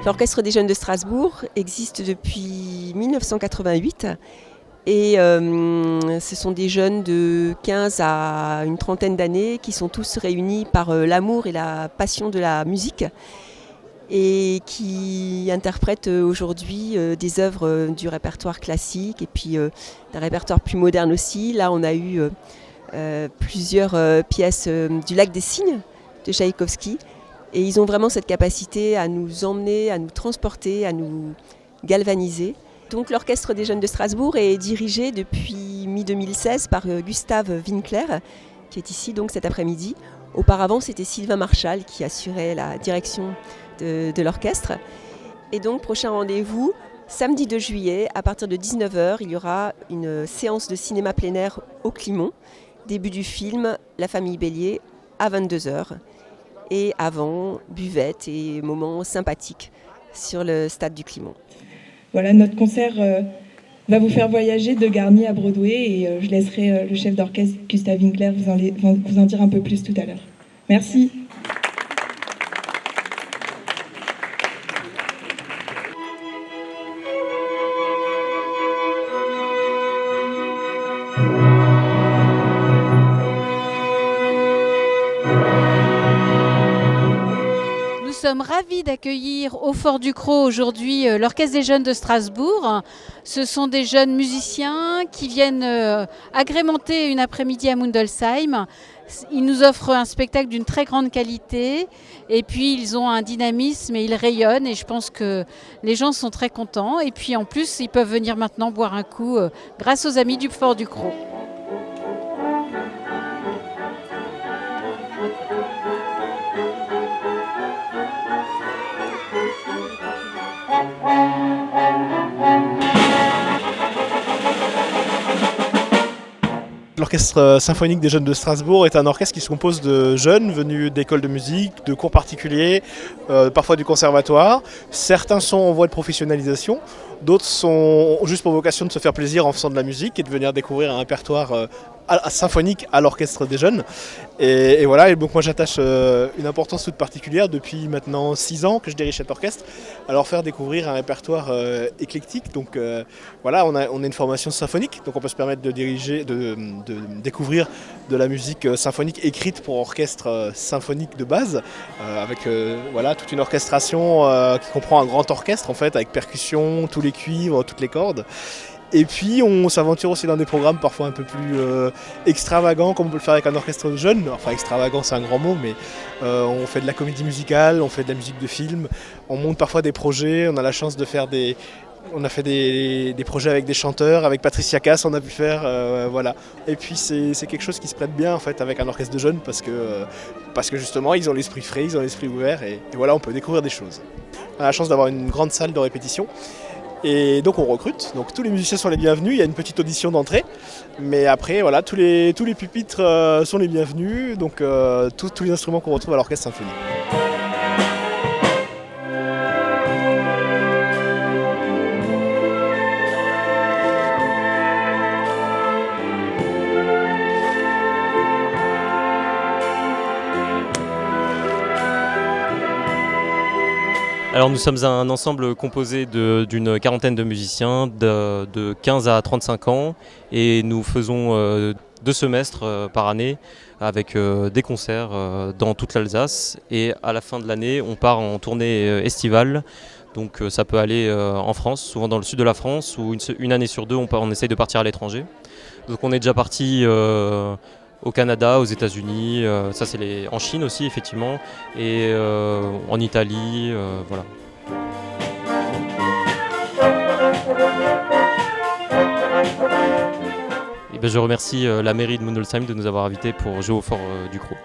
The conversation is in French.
L'Orchestre des Jeunes de Strasbourg existe depuis 1988 et ce sont des jeunes de 15 à une trentaine d'années qui sont tous réunis par l'amour et la passion de la musique et qui interprètent aujourd'hui des œuvres du répertoire classique et puis d'un répertoire plus moderne aussi. Là, on a eu plusieurs pièces du Lac des Cygnes de Tchaïkovski. Et ils ont vraiment cette capacité à nous emmener, à nous transporter, à nous galvaniser. Donc l'Orchestre des Jeunes de Strasbourg est dirigé depuis mi-2016 par Gustave Winkler, qui est ici donc cet après-midi. Auparavant, c'était Sylvain Marchal qui assurait la direction de l'orchestre. Et donc, prochain rendez-vous, samedi 2 juillet, à partir de 19h, il y aura une séance de cinéma plein air au Climont. Début du film La famille Bélier à 22h. Et avant, buvette et moments sympathiques sur le stade du Climont. Voilà, notre concert va vous faire voyager de Garnier à Broadway et je laisserai le chef d'orchestre Gustave Winkler vous en dire un peu plus tout à l'heure. Merci. Nous sommes ravis d'accueillir au Fort Ducrot aujourd'hui l'Orchestre des Jeunes de Strasbourg. Ce sont des jeunes musiciens qui viennent agrémenter une après-midi à Mundelsheim. Ils nous offrent un spectacle d'une très grande qualité et puis ils ont un dynamisme et ils rayonnent et je pense que les gens sont très contents. Et puis en plus, ils peuvent venir maintenant boire un coup grâce aux amis du Fort Ducrot. L'Orchestre symphonique des Jeunes de Strasbourg est un orchestre qui se compose de jeunes venus d'écoles de musique, de cours particuliers, parfois du conservatoire. Certains sont en voie de professionnalisation, d'autres sont juste pour vocation de se faire plaisir en faisant de la musique et de venir découvrir un répertoire symphonique à l'Orchestre des Jeunes. Et voilà, et donc moi j'attache une importance toute particulière depuis maintenant 6 ans que je dirige cet orchestre, à leur faire découvrir un répertoire éclectique. Donc voilà, on a une formation symphonique, donc on peut se permettre de diriger, de découvrir de la musique symphonique écrite pour orchestre symphonique de base, avec voilà, toute une orchestration qui comprend un grand orchestre en fait, avec percussion, tous les cuivres, toutes les cordes. Et puis on s'aventure aussi dans des programmes parfois un peu plus extravagants, comme on peut le faire avec un orchestre jeune. Enfin extravagant c'est un grand mot, mais on fait de la comédie musicale, on fait de la musique de film, on monte parfois des projets, on a la chance de faire on a fait des projets avec des chanteurs, avec Patricia Cass on a pu faire, voilà. Et puis c'est quelque chose qui se prête bien en fait avec un orchestre de jeunes parce que justement ils ont l'esprit frais, ils ont l'esprit ouvert et voilà, on peut découvrir des choses. On a la chance d'avoir une grande salle de répétition. Et donc on recrute, donc tous les musiciens sont les bienvenus, il y a une petite audition d'entrée, mais après voilà, tous les pupitres sont les bienvenus, donc tous les instruments qu'on retrouve à l'orchestre symphonique. Alors nous sommes un ensemble composé d'une quarantaine de musiciens de 15 à 35 ans et nous faisons 2 semestres par année avec des concerts dans toute l'Alsace et à la fin de l'année on part en tournée estivale. Donc ça peut aller en France, souvent dans le sud de la France où une année sur 2 on essaye de partir à l'étranger. Donc on est déjà parti au Canada, aux États-Unis, ça c'est en Chine aussi effectivement, et en Italie, voilà. Et je remercie la mairie de Mundelsheim de nous avoir invités pour jouer au Fort Ducrot.